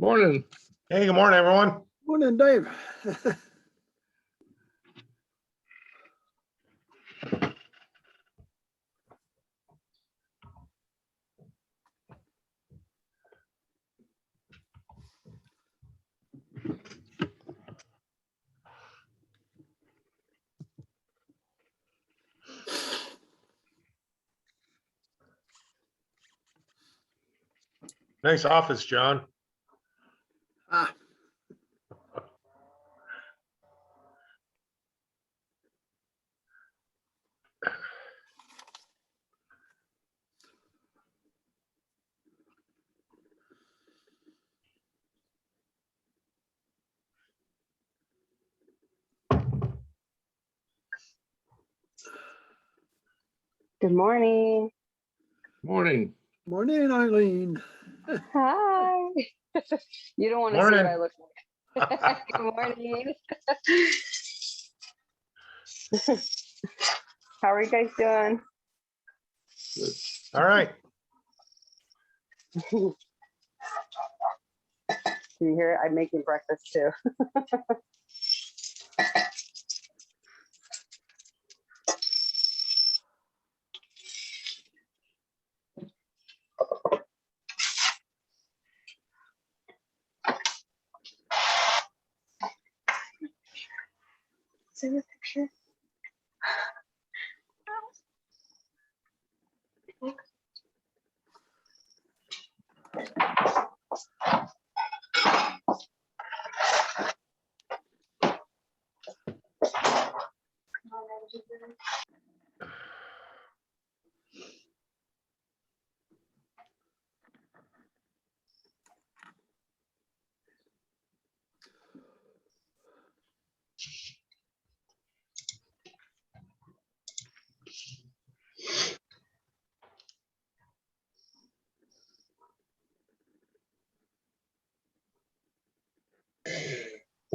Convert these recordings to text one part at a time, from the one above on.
Morning. Hey, good morning, everyone. Morning, Dave. Nice office, John. Ah, Good morning. Morning. morning, Eileen. Hi. You don't want to see Morning. what I look like. Good morning. How are you guys doing? Good. All right. Do you hear it? I'm making breakfast too. See your picture?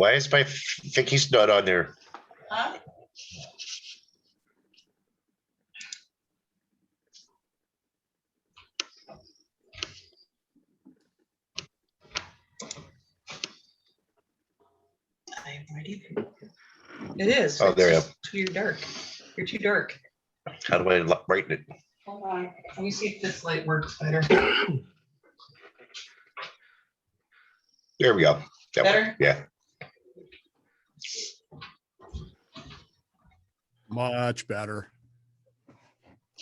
Why is my Vicky's not on there? Huh? I'm ready. It is. Oh, there you It's too dark. You're too dark. How do I brighten it? Hold on. Let me see if this light works better. There we go. That Better? one. Yeah. Much better.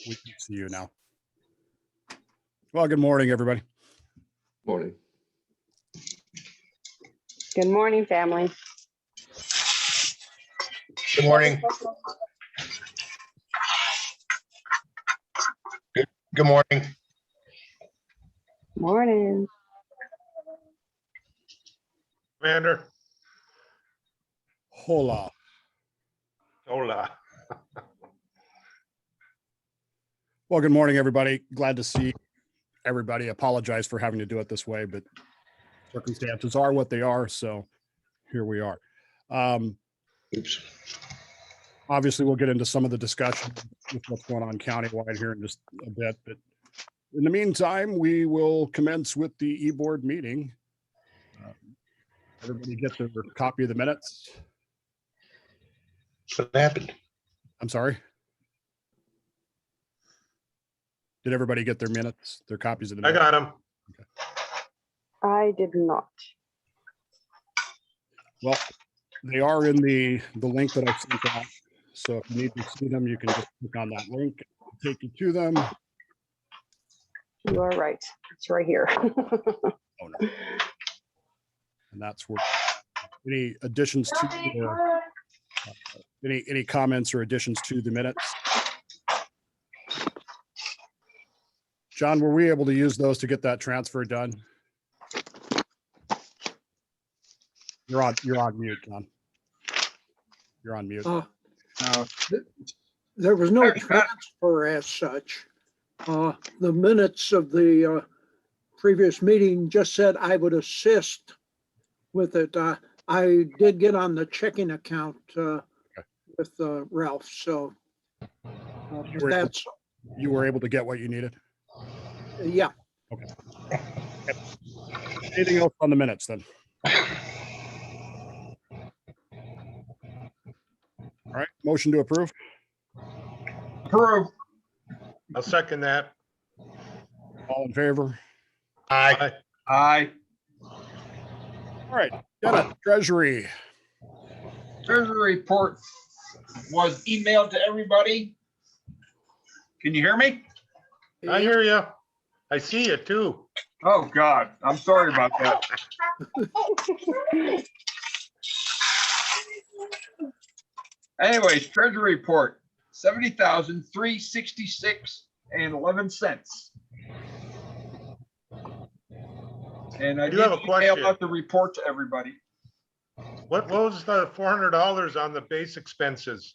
We can see you now. Well, good morning, everybody. Morning. Good morning, family. Good morning. Good morning. Morning. Commander. Hola. Hola. Well, good morning, everybody. Glad to see everybody. Apologize for having to do it this way, but circumstances are what they are. So here we are. Oops. Obviously, we'll get into some of the discussion with what's going on countywide here in just a bit. But in the meantime, we will commence with the eBoard meeting. Everybody get their copy of the minutes. What happened? I'm sorry. Did everybody get their minutes, their copies of the I minutes? got him. I did not. Well, they are in the link that I sent out. So if you need to see them, you can just click on that link, take you to them. You are right. It's right here. Oh, no. And that's where any additions to or any comments or additions to the minutes. John, were we able to use those to get that transfer done? You're on mute, John. You're on mute. There was no transfer as such. The minutes of the previous meeting just said I would assist with it. I did get on the checking account with Ralph, so that's, You were able to get what you needed? yeah. Okay. Anything else on the minutes then? All right, motion to approve. Approve. I'll second that. All in favor? Aye. Aye. All right, Dennis, Treasury. Treasury report was emailed to everybody. Can you hear me? I hear you. I see you too. Oh, God, I'm sorry about that. Anyways, treasury report, 70,366.11. And I I do did have a email question. out the report to everybody. What was the $400 on the base expenses?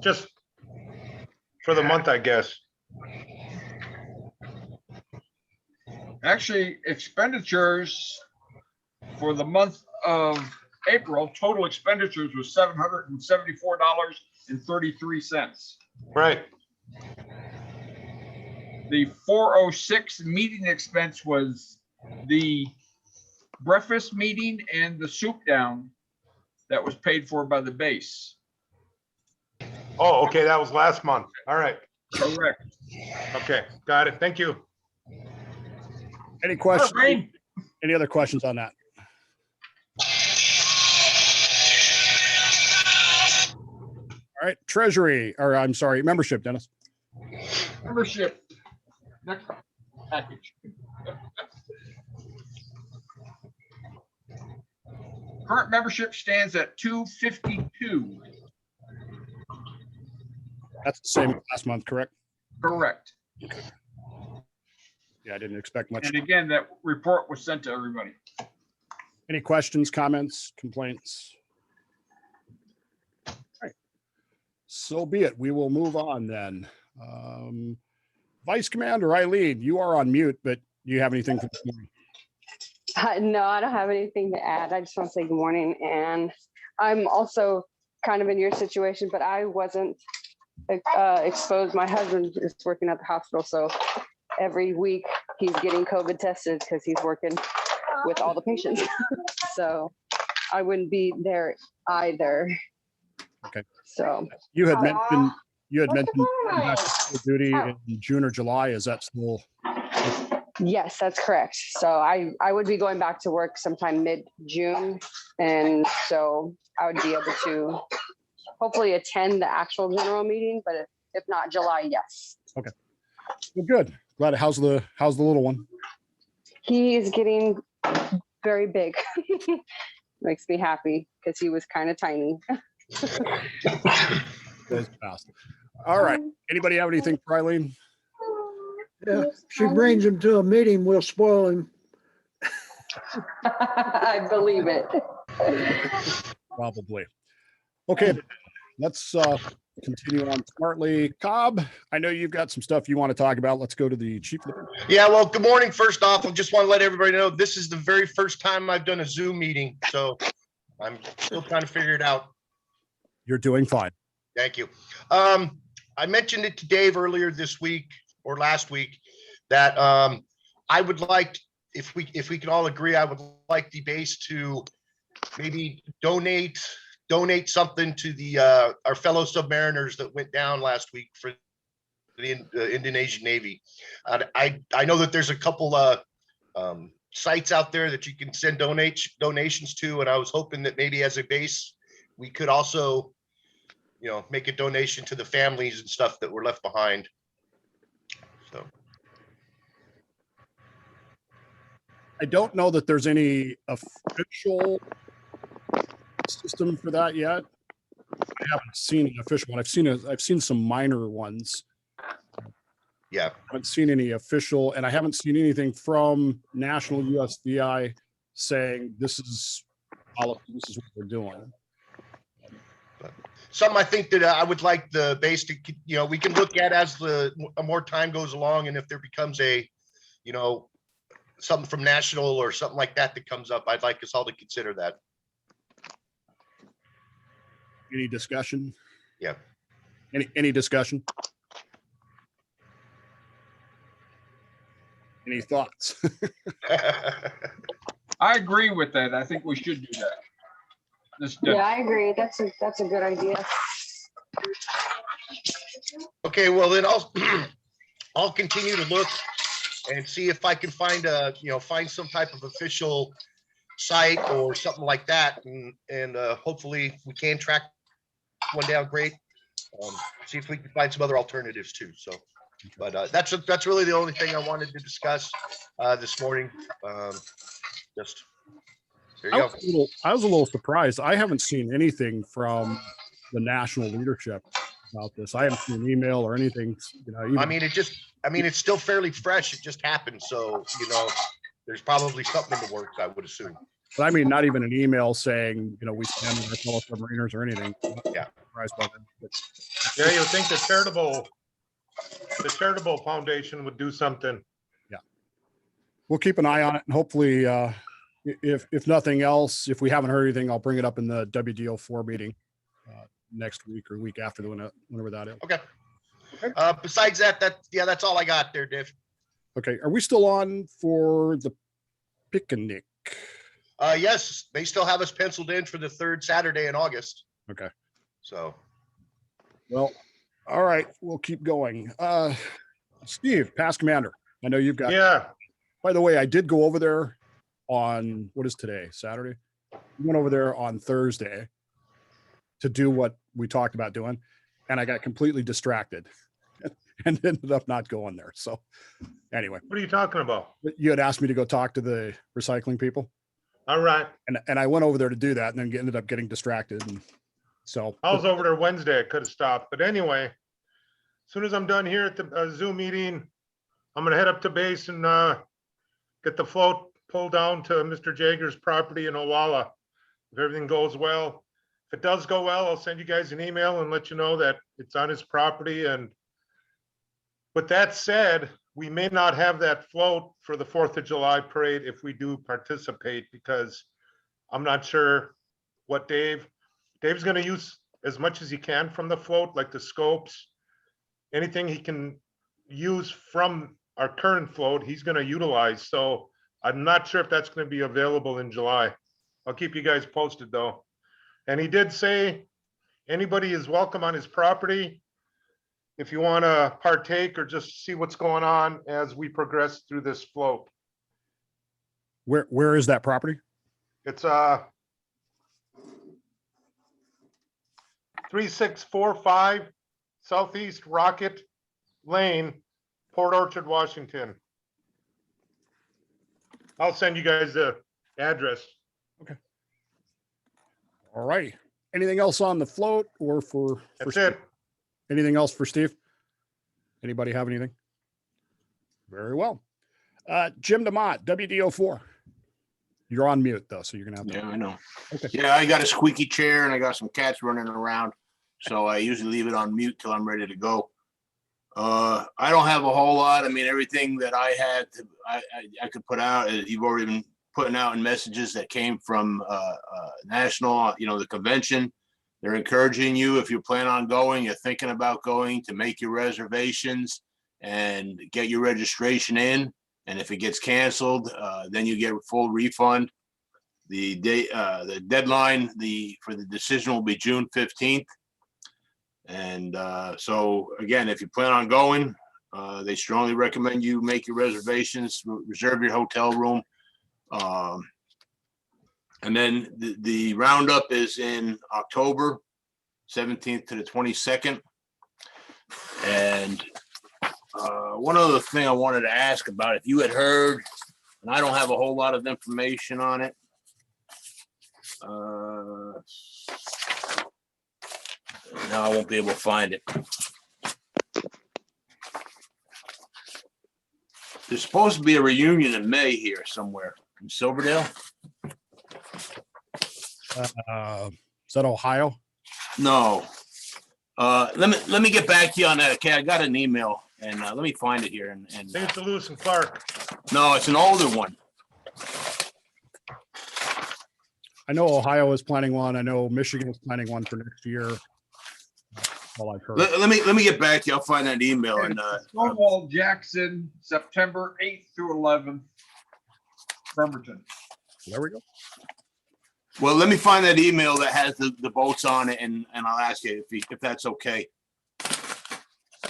Just for the month, I guess. Actually, expenditures for the month of April, total expenditures was $774.33. Right. The 406 meeting expense was the breakfast meeting and the soup down that was paid for by the base. Oh, okay, that was last month. All right. Correct. Okay, got it. Thank you. Any questions? Rain. Any other questions on that? All right, Treasury, or I'm sorry, membership, Dennis. Membership. Next package. Current membership stands at 252. That's the same as last month, correct? Correct. Yeah, I didn't expect much. And again, that report was sent to everybody. Any questions, comments, complaints? All right. So be it. We will move on then. Vice Commander Eileen, you are on mute, but do you have anything for this morning? No, I don't have anything to add. I just want to say good morning. And I'm also kind of in your situation, but I wasn't exposed. My husband is working at the hospital. So every week he's getting COVID tested because he's working with all the patients. So I wouldn't be there either. Okay. So You had mentioned going back to full duty in June or July. Is that still? yes, that's correct. So I would be going back to work sometime mid-June. And so I would be able to hopefully attend the actual general meeting, but if not July, yes. Okay. Well, good. Glad. How's the little one? He is getting very big. Makes me happy because he was kind of tiny. Goes fast. All right. Anybody have anything for Eileen? Yeah, if she brings him to a meeting, we'll spoil him. I believe it. Probably. Okay. Let's continue on smartly. Cobb, I know you've got some stuff you want to talk about. Let's go to the chief. Yeah, well, good morning. First off, I just want to let everybody know this is the very first time I've done a Zoom meeting, so I'm still trying to figure it out. You're doing fine. Thank you. I mentioned it to Dave earlier this week or last week that I would like, if we can all agree, I would like the base to maybe donate something to the our fellow submariners that went down last week for the Indonesian Navy. I know that there's a couple sites out there that you can send donations to, and I was hoping that maybe as a base we could also, make a donation to the families and stuff that were left behind. So I don't know that there's any official system for that yet. I haven't seen an official one. I've seen some minor ones. yeah, I haven't seen any official, and I haven't seen anything from National USSVI saying this is what we're doing. something I think that I would like the base to, we can look at as more time goes along, and if there becomes a, something from national or something like that comes up, I'd like us all to consider that. Any discussion? Yeah. Any discussion? Any thoughts? I agree with that. I think we should do that. Yeah, I agree. That's a good idea. Okay, well then I'll continue to look and see if I can find find some type of official site or something like that. And hopefully if we can track one down, great. See if we can find some other alternatives too. So, but that's really the only thing I wanted to discuss this morning. Just there you go. I was a little surprised. I haven't seen anything from the national leadership about this. I haven't seen an email or anything, I mean, it's still fairly fresh. It just happened. So, there's probably something in the works, I would assume. but I mean, not even an email saying, we stand with our fellow submariners or anything. Yeah. Surprised by that, but Yeah, you think the charitable foundation would do something. we'll keep an eye on it and hopefully, if nothing else, if we haven't heard anything, I'll bring it up in the WDO4 meeting next week or week after whenever that is. Okay. Besides that, that's all I got there, Dave. Okay. Are we still on for the picnic? Yes, they still have us penciled in for the third Saturday in August. Okay. So, Well, all right. We'll keep going. Steve, past commander. I know you've got, Yeah, by the way, I did go over there on, what is today? Saturday? We went over there on Thursday to do what we talked about doing. And I got completely distracted and ended up not going there. So anyway, what are you talking about? you had asked me to go talk to the recycling people. All right, And I went over there to do that and then ended up getting distracted. And so I was over there Wednesday. I could have stopped, but anyway, as soon as I'm done here at the Zoom meeting, I'm gonna head up to base and get the float pulled down to Mr. Jager's property in Owala. If everything goes well, if it does go well, I'll send you guys an email and let you know that it's on his property. And with that said, we may not have that float for the 4th of July parade if we do participate, because I'm not sure what Dave's gonna use as much as he can from the float, like the scopes, anything he can use from our current float, he's gonna utilize. So I'm not sure if that's gonna be available in July. I'll keep you guys posted though. And he did say anybody is welcome on his property if you want to partake or just see what's going on as we progress through this float. where is that property? It's 3645 Southeast Rocket Lane, Port Orchard, Washington. I'll send you guys the address. All right. Anything else on the float or for That's Steve? it. Anything else for Steve? Anybody have anything? Very well. Jim DeMott, WDO4. You're on mute though, so you're gonna have to. Yeah, I know. Okay. Yeah, I got a squeaky chair and I got some cats running around. So I usually leave it on mute till I'm ready to go. I don't have a whole lot. I mean, everything that I had, I could put out, you've already been putting out in messages that came from national, the convention. They're encouraging you, if you plan on going, you're thinking about going, to make your reservations and get your registration in. And if it gets canceled, then you get a full refund. The deadline for the decision will be June 15th. And so again, if you plan on going, they strongly recommend you make your reservations, reserve your hotel room. And then the roundup is in October 17th to the 22nd. And one other thing I wanted to ask about, if you had heard, and I don't have a whole lot of information on it. Now I won't be able to find it. There's supposed to be a reunion in May here somewhere in Silverdale. Is that Ohio? No. Let me get back to you on that. Okay, I got an email and let me find it here. I think it's the Lewis and Clark. No, it's an older one. I know Ohio is planning one. I know Michigan is planning one for next year. all I've heard. Let me get back to you. I'll find that email and, Stonewall Jackson, September 8th through 11th, Bremerton. There we go. well, let me find that email that has the boats on it and I'll ask you if that's okay.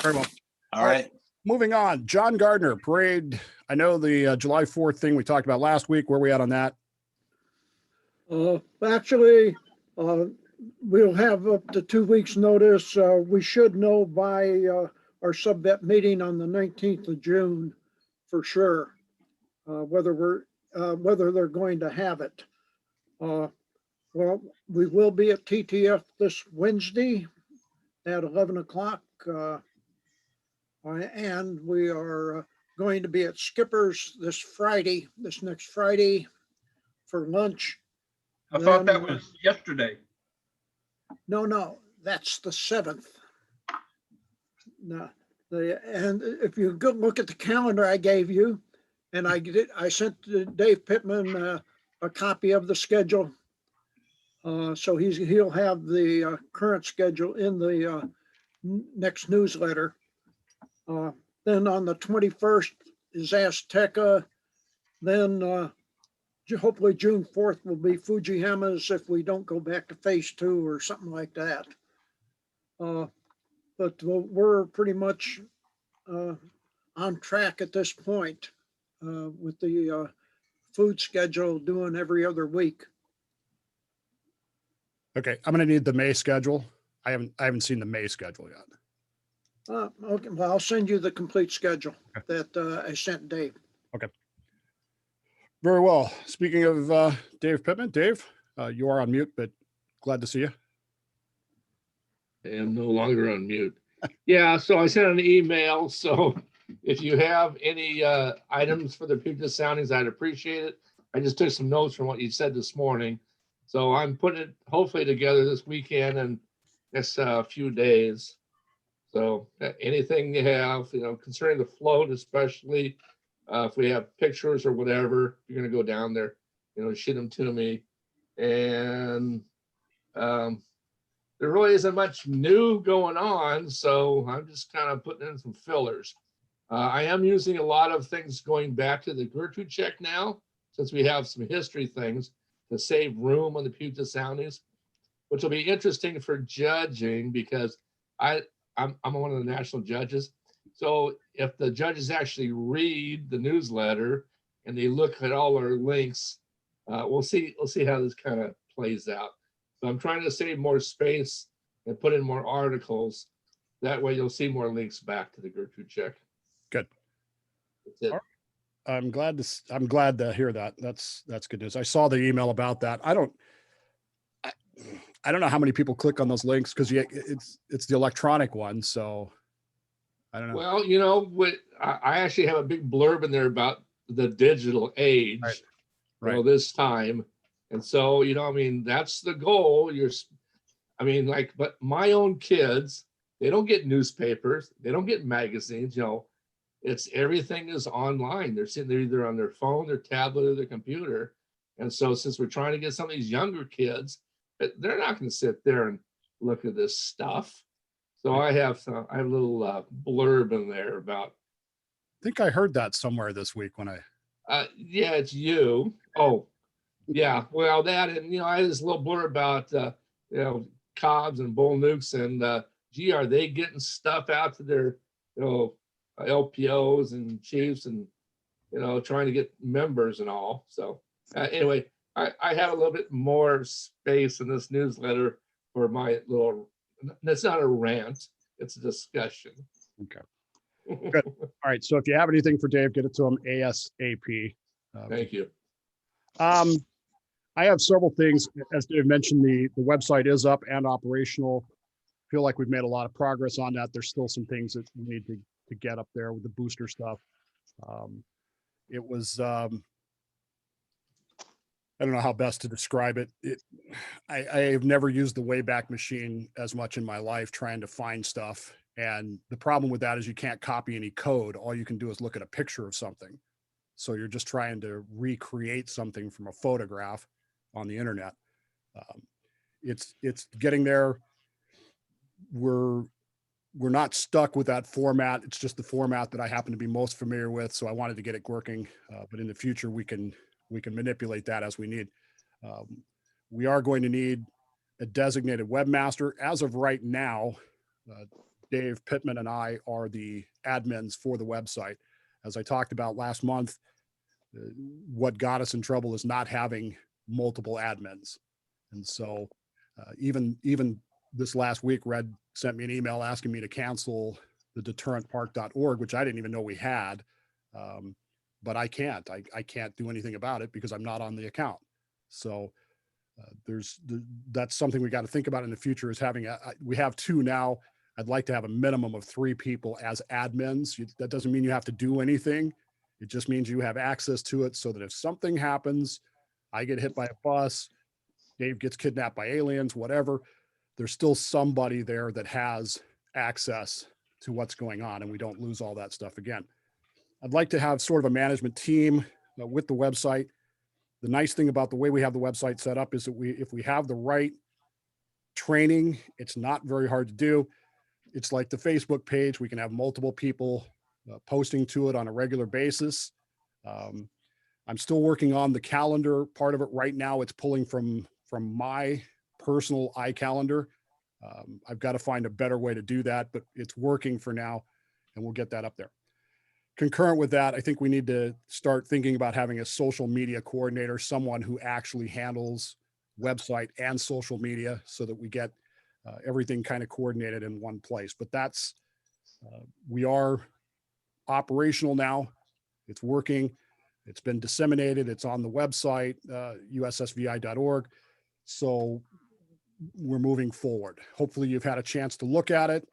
Very well. All right. Moving on, John Gardner parade. I know the July 4th thing we talked about last week. Where are we at on that? Actually, we'll have up to 2 weeks' notice. We should know by our sub-vet meeting on the 19th of June for sure, whether they're going to have it. Well, we will be at TTF this Wednesday at 11 o'clock. And we are going to be at Skipper's this next Friday for lunch. I thought that was yesterday. No, that's the 7th. No, and if you go look at the calendar I gave you, and I sent Dave Pittman a copy of the schedule. So he'll have the current schedule in the next newsletter. Then on the 21st is Azteca. Then hopefully June 4th will be Fujiyama's if we don't go back to phase 2 or something like that. But we're pretty much on track at this point with the food schedule doing every other week. Okay, I'm going to need the May schedule. I haven't seen the May schedule yet. Okay, well, I'll send you the complete schedule that I sent Dave. Very well. Speaking of Dave Pittman, Dave, you are on mute, but glad to see you. I am no longer on mute. Yeah, so I sent an email. So if you have any items for the Puget Soundings, I'd appreciate it. I just took some notes from what you said this morning. So I'm putting it hopefully together this weekend and next few days. So anything you have, concerning the float, especially if we have pictures or whatever, you're going to go down there, shoot them to me. And there really isn't much new going on. So I'm just kind of putting in some fillers. I am using a lot of things going back to the Gertrude check now, since we have some history things to save room on the Puget Soundings, which will be interesting for judging because I'm one of the national judges. So if the judges actually read the newsletter and they look at all our links, we'll see how this kind of plays out. So I'm trying to save more space and put in more articles. That way you'll see more links back to the Gertrude check. Good. That's it. I'm glad to hear that. That's good news. I saw the email about that. I don't know how many people click on those links because it's the electronic one. So I don't know. Well, I actually have a big blurb in there about the digital age, Right. This time. And so, that's the goal. But my own kids, they don't get newspapers. They don't get magazines, it's everything is online. They're sitting there either on their phone, their tablet, or their computer. And so since we're trying to get some of these younger kids, they're not going to sit there and look at this stuff. So I have a little blurb in there about. I think I heard that somewhere this week when yeah, it's you. Oh, yeah. Well, that, and I had this little blurb about Cobbs and Bull Nukes and gee, are they getting stuff out to their LPOs and chiefs and trying to get members and all. So anyway, I have a little bit more space in this newsletter for my little. That's not a rant; it's a discussion. Okay. Good. All right. So if you have anything for Dave, get it to him ASAP. Thank you. I have several things. As Dave mentioned, the website is up and operational. Feel like we've made a lot of progress on that. There's still some things that we need to get up there with the booster stuff. It was, I don't know how best to describe it. I have never used the Wayback Machine as much in my life trying to find stuff. And the problem with that is you can't copy any code. All you can do is look at a picture of something. So you're just trying to recreate something from a photograph on the internet. It's getting there. We're we're not stuck with that format. It's just the format that I happen to be most familiar with. So I wanted to get it working. But in the future, we can manipulate that as we need. We are going to need a designated webmaster. As of right now, Dave Pittman and I are the admins for the website. As I talked about last month, what got us in trouble is not having multiple admins. And so even this last week, Red sent me an email asking me to cancel the deterrentpark.org, which I didn't even know we had. But I can't do anything about it because I'm not on the account. So that's something we got to think about in the future, is having we have 2 now. I'd like to have a minimum of 3 people as admins. That doesn't mean you have to do anything. It just means you have access to it, so that if something happens, I get hit by a bus, Dave gets kidnapped by aliens, whatever, there's still somebody there that has access to what's going on, and we don't lose all that stuff again. I'd like to have sort of a management team with the website. The nice thing about the way we have the website set up is that if we have the right training, it's not very hard to do. It's like the Facebook page. We can have multiple people posting to it on a regular basis. I'm still working on the calendar part of it right now. It's pulling from my personal iCalendar. I've got to find a better way to do that, but it's working for now, and we'll get that up there. Concurrent with that, I think we need to start thinking about having a social media coordinator, someone who actually handles website and social media, so that we get everything kind of coordinated in one place. But we are operational now. It's working. It's been disseminated. It's on the website, USSVI.org. So we're moving forward. Hopefully you've had a chance to look at it.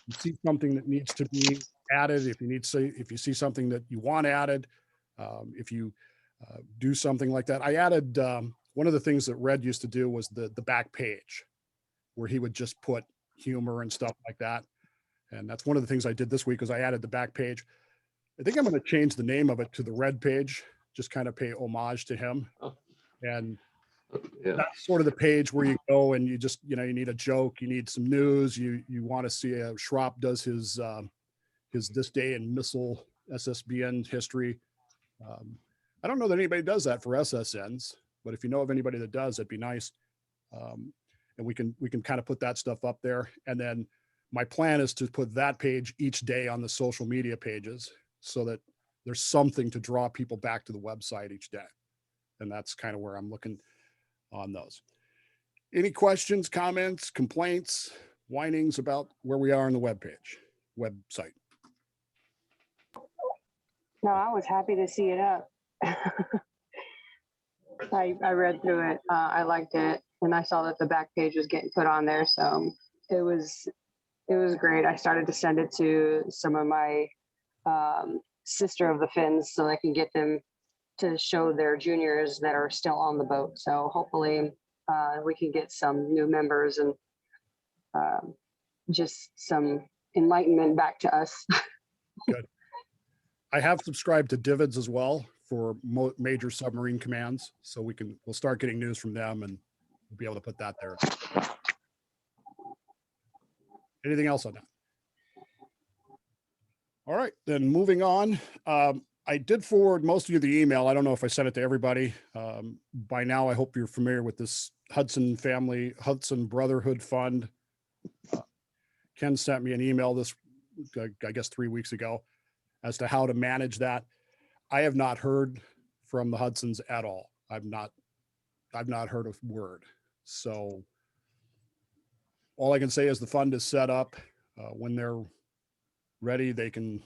You see something that needs to be added. If you see something that you want added, if you do something like that. I added, one of the things that Red used to do was the back page, where he would just put humor and stuff like that. And that's one of the things I did this week, is I added the back page. I think I'm going to change the name of it to the Red page, just kind of pay homage to him. And Yeah. that's sort of the page where you go and you just, you need a joke, you need some news, you want to see Schropp does his this day in missile SSBN history. I don't know that anybody does that for SSNs, but if you know of anybody that does, that'd be nice. And we can kind of put that stuff up there. And then my plan is to put that page each day on the social media pages, so that there's something to draw people back to the website each day. And that's kind of where I'm looking on those. Any questions, comments, complaints, whinings about where we are on the website? No, I was happy to see it up. I read through it. I liked it, and I saw that the back page was getting put on there, so it was great. I started to send it to some of my sister of the Finns, so I can get them to show their juniors that are still on the boat. So hopefully we can get some new members and just some enlightenment back to us. Good. I have subscribed to Divids as well for major submarine commands, so we'll start getting news from them, and we'll be able to put that there. Anything else on that? All right, then moving on. I did forward most of you the email. I don't know if I sent it to everybody. By now, I hope you're familiar with this Hudson Brotherhood Fund. Ken sent me an email I guess 3 weeks ago, as to how to manage that. I have not heard from the Hudsons at all. I've not heard a word. So all I can say is the fund is set up. When they're ready, they can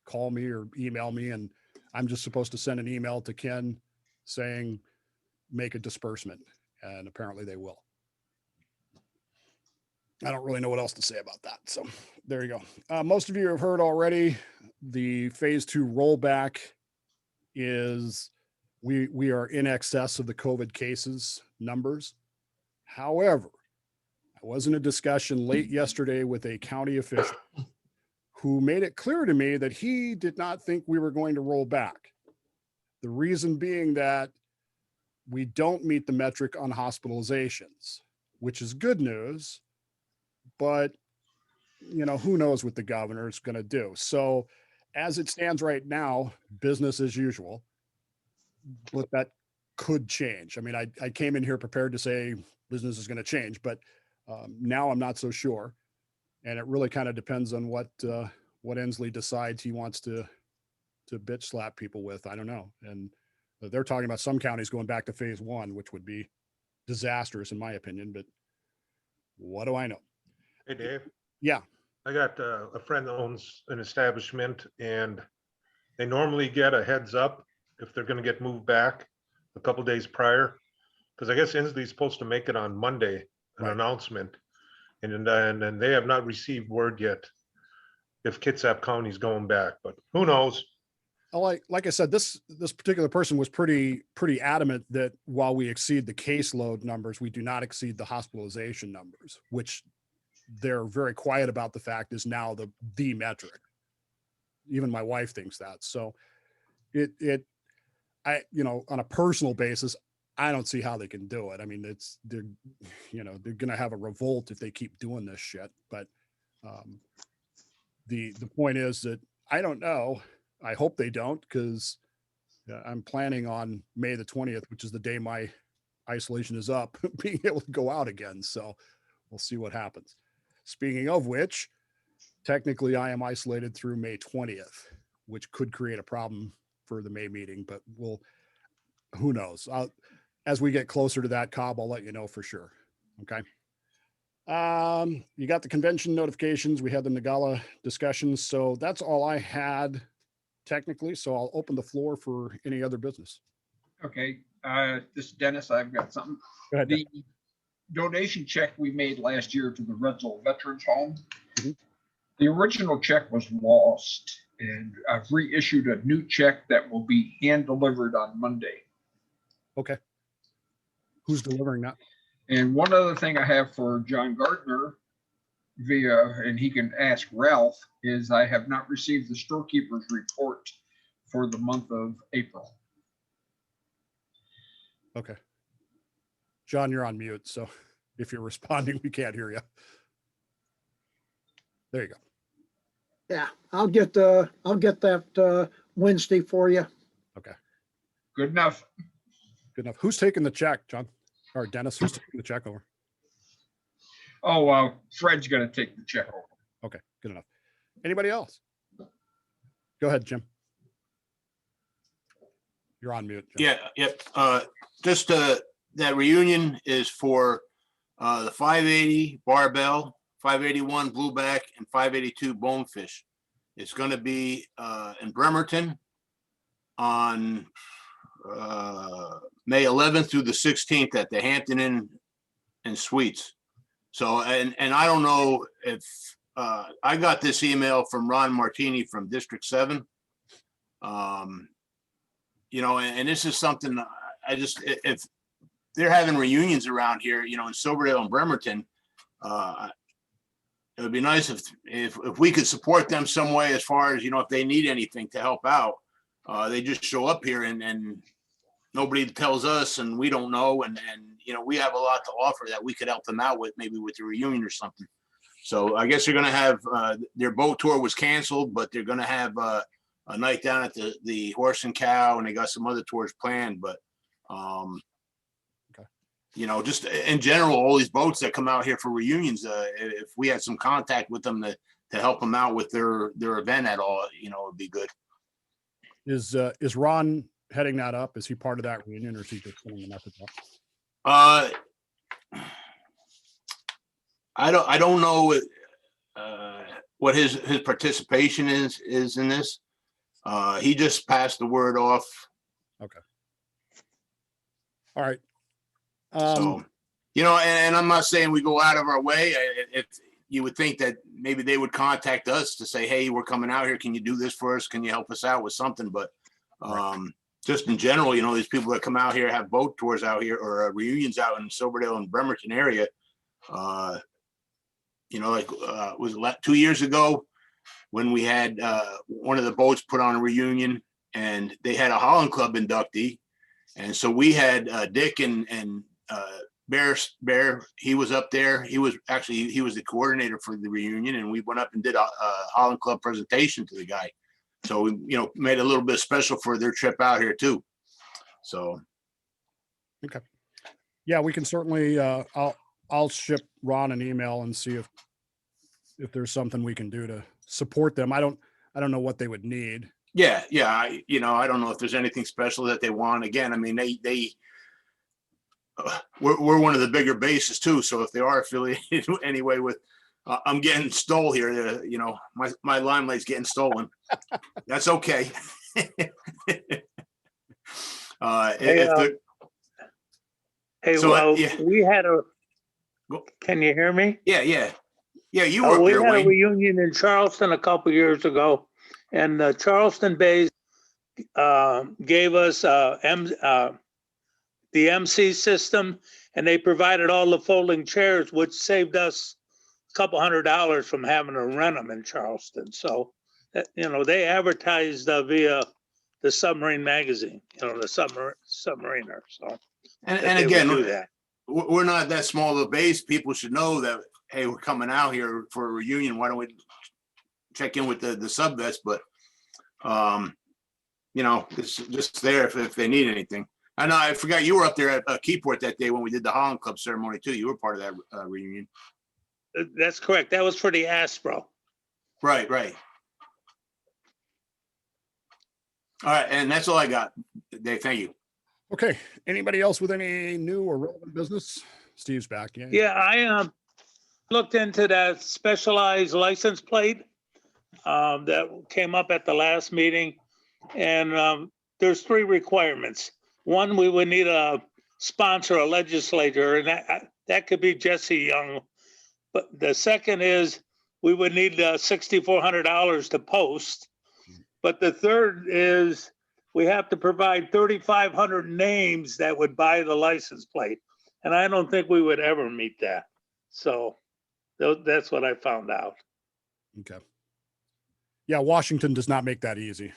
call me or email me, and I'm just supposed to send an email to Ken saying, make a disbursement, and apparently they will. I don't really know what else to say about that. So there you go. Most of you have heard already, the phase 2 rollback is we are in excess of the COVID cases numbers. However, I was in a discussion late yesterday with a county official who made it clear to me that he did not think we were going to roll back. The reason being that we don't meet the metric on hospitalizations, which is good news, but who knows what the governor is going to do. So as it stands right now, business as usual, but that could change. I mean, I came in here prepared to say business is going to change, but now I'm not so sure. And it really kind of depends on what Inslee decides he wants to bitch slap people with. I don't know. And they're talking about some counties going back to phase 1, which would be disastrous in my opinion, but what do I know? Hey, Dave. Yeah. I got a friend that owns an establishment, and they normally get a heads up if they're going to get moved back a couple days prior. Because I guess Inslee's supposed to make it on Monday, an announcement. And then they have not received word yet if Kitsap County's going back, but who knows? Like I said, this particular person was pretty adamant that while we exceed the caseload numbers, we do not exceed the hospitalization numbers, which they're very quiet about the fact is now the metric. Even my wife thinks that. So I on a personal basis, I don't see how they can do it. I mean, they're going to have a revolt if they keep doing this shit. But the point is that I don't know. I hope they don't, because I'm planning on May the 20th, which is the day my isolation is up, being able to go out again. So we'll see what happens. Speaking of which, technically I am isolated through May 20th, which could create a problem for the May meeting, but who knows? As we get closer to that, Cobb, I'll let you know for sure. Okay. You got the convention notifications. We had the Nagala discussions. So that's all I had technically. So I'll open the floor for any other business. Okay, this is Dennis, I've got something. Go ahead. The donation check we made last year to the Rental Veterans Home. Mhm. The original check was lost, and I've reissued a new check that will be hand delivered on Monday. Okay. Who's delivering that? And one other thing I have for John Gardner and he can ask Ralph, is I have not received the storekeeper's report for the month of April. Okay. John, you're on mute. So if you're responding, we can't hear you. There you go. Yeah, I'll get that Wednesday for you. Okay. Good enough. Good enough. Who's taking the check, John? Or Dennis, who's taking the check over? Oh, Fred's gonna take the check over. Okay, good enough. Anybody else? Go ahead, Jim. You're on mute, Jim. Yeah, yep. Just that reunion is for the 580 barbell, 581 blueback, and 582 bonefish. It's going to be in Bremerton on May 11th through the 16th at the Hampton Inn and Suites. So, and I don't know if I got this email from Ron Martini from District 7. And this is something if they're having reunions around here, in Silverdale and Bremerton, it would be nice if we could support them some way, as far as, if they need anything to help out. They just show up here and nobody tells us, and we don't know. And we have a lot to offer that we could help them out with, maybe with the reunion or something. So I guess they're going to have, their boat tour was canceled, but they're going to have a night down at the Horse and Cow, and they got some other tours planned. But, just in general, all these boats that come out here for reunions, if we had some contact with them to help them out with their event at all, it would be good. Is Ron heading that up? Is he part of that reunion, or is he just sending the message up? I don't know what his participation is in this. He just passed the word off. Okay. All right. So, and I'm not saying we go out of our way. If you would think that maybe they would contact us to say, hey, we're coming out here. Can you do this for us? Can you help us out with something? But just in general, these people that come out here have boat tours out here, or reunions out in Silverdale and Bremerton area. Was it 2 years ago when we had one of the boats put on a reunion, and they had a Holland Club inductee. And so we had Dick and Bear, he was up there. He was the coordinator for the reunion, and we went up and did a Holland Club presentation to the guy. So we, made a little bit special for their trip out here too. So. Okay. Yeah, we can certainly, I'll ship Ron an email and see if there's something we can do to support them. I don't know what they would need. Yeah. I don't know if there's anything special that they want. Again, I mean, we're one of the bigger bases too. So if they are affiliated anyway with, I'm getting stole here. My limelight's getting stolen. That's okay. We had can you hear me? Yeah. You were We there, had Wayne. a reunion in Charleston a couple years ago, and the Charleston base gave us the MC system, and they provided all the folding chairs, which saved us a couple $100 from having to rent them in Charleston. So, they advertised via the submarine magazine, the submariner. So, and again, we're not that small of a base. People should know that, hey, we're coming out here for a reunion. Why don't we check in with the sub vets? But, it's just there if they need anything. I know, I forgot you were up there at Keyport that day when we did the Holland Club ceremony too. You were part of that reunion. That's correct. That was for the Aspro. Right. All right, and that's all I got, Dave. Thank you. Okay. Anybody else with any new or relevant business? Steve's back. Yeah, I looked into that specialized license plate that came up at the last meeting, and there's 3 requirements. One, we would need a sponsor, a legislator, and that could be Jesse Young. But the second is we would need $6,400 to post. But the third is we have to provide 3,500 names that would buy the license plate. And I don't think we would ever meet that. So that's what I found out. Okay. Yeah, Washington does not make that easy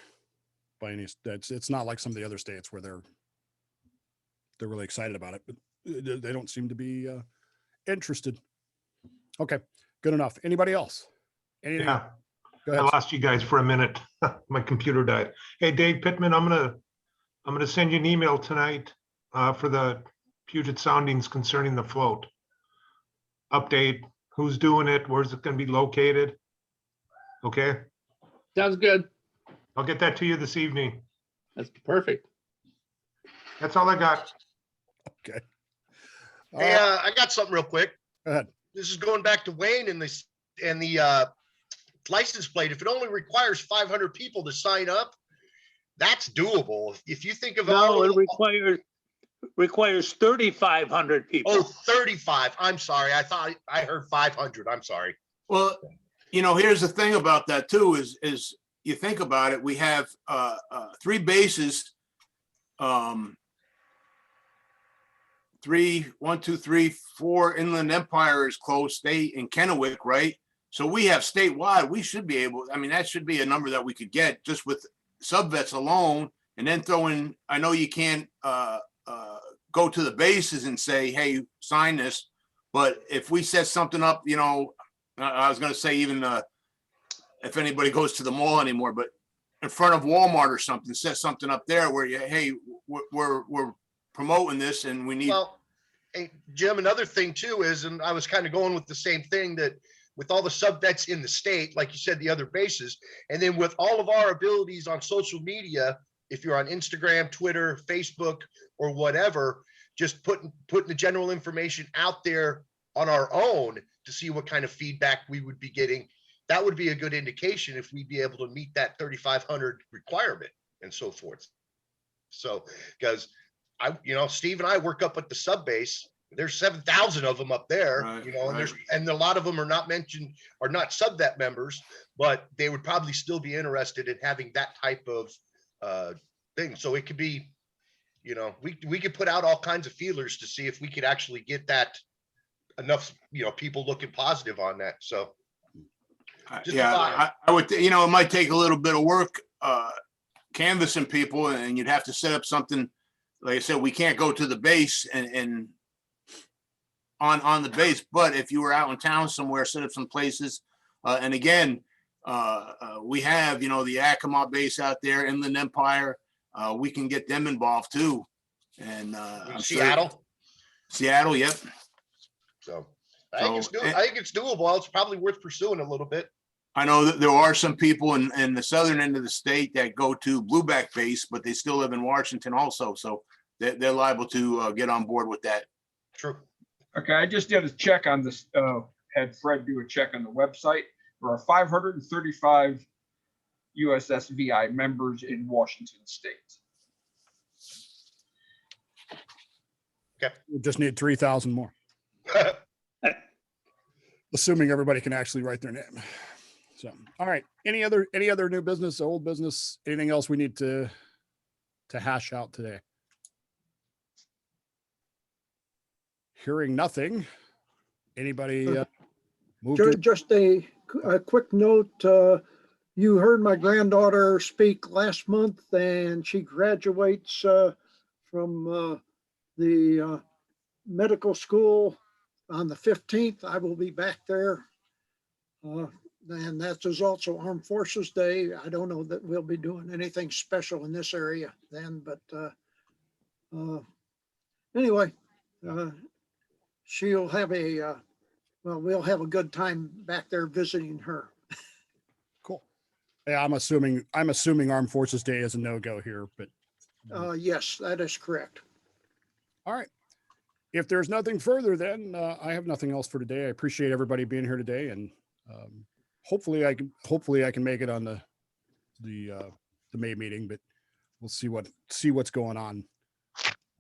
by any. It's not like some of the other states where they're really excited about it, but they don't seem to be interested. Okay, good enough. Anybody else? Anything? Yeah. Go I ahead. lost you guys for a minute. My computer died. Hey, Dave Pittman, I'm gonna send you an email tonight for the Puget Soundings concerning the float. Update, who's doing it, where's it gonna be located? Okay, Sounds good. I'll get that to you this evening. That's perfect. That's all I got. Okay. Hey, I got something real quick. Go ahead. This is going back to Wayne and the license plate. If it only requires 500 people to sign up, that's doable. If you think of No, it requires 3,500 people. Oh, 35. I'm sorry. I thought I heard 500. I'm sorry. Well, here's the thing about that too, is you think about it, we have 3 bases, 4 Inland Empire is close, State and Kennewick, right? So we have statewide, we should be able, that should be a number that we could get just with sub-vets alone, and then throw in, I know you can't go to the bases and say, hey, sign this, but if we set something up, I was gonna say even if anybody goes to the mall anymore, but in front of Walmart or something, set something up there where hey, we're promoting this and we need. Well, hey, Jim, another thing too is, and I was kind of going with the same thing, that with all the sub vets in the state, like you said, the other bases, and then with all of our abilities on social media, if you're on Instagram, Twitter, Facebook, or whatever, just putting the general information out there on our own to see what kind of feedback we would be getting. That would be a good indication if we'd be able to meet that 3,500 requirement and so forth. So, because Steve and I work up at the sub base. There's 7,000 of them up there, right. and a lot of them are not sub vet members, but they would probably still be interested in having that type of thing. So it could be, we could put out all kinds of feelers to see if we could actually get that enough, people looking positive on that. So. I would, it might take a little bit of work canvassing people, and you'd have to set up something. Like I said, we can't go to the base and on the base, but if you were out in town somewhere, set up some places. And again, we have, you know, the Yakima base out there, Inland Empire. We can get them involved too. And I'm sure- Seattle, yep. So I think it's doable. It's probably worth pursuing a little bit. I know that there are some people in the southern end of the state that go to Blueback base, but they still live in Washington also. So they're liable to get on board with that. True. Okay, I just did a check on this, had Fred do a check on the website. There are 535 USSVI members in Washington state. We just need 3,000 more, assuming everybody can actually write their name. So, all right. Any other new business, old business, anything else we need to hash out today? Hearing nothing. Anybody move to? Just a quick note, you heard my granddaughter speak last month and she graduates from the medical school on the 15th. I will be back there. And that is also Armed Forces Day. I don't know that we'll be doing anything special in this area then, but anyway, she'll have we'll have a good time back there visiting her. Cool. Yeah, I'm assuming Armed Forces Day is a no-go here, but Yes, that is correct. all right. If there's nothing further, then I have nothing else for today. I appreciate everybody being here today, and hopefully I can make it on the May meeting, but we'll see what's going on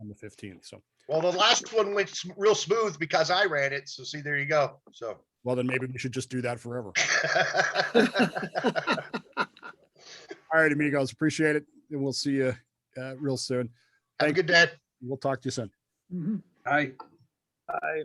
the 15th. So, Well, the last one went real smooth because I ran it. So see, there you go. So. well, then maybe we should just do that forever. All right, amigos, appreciate it, and we'll see you real soon. Have a good day. We'll talk to you soon. Mhm. I I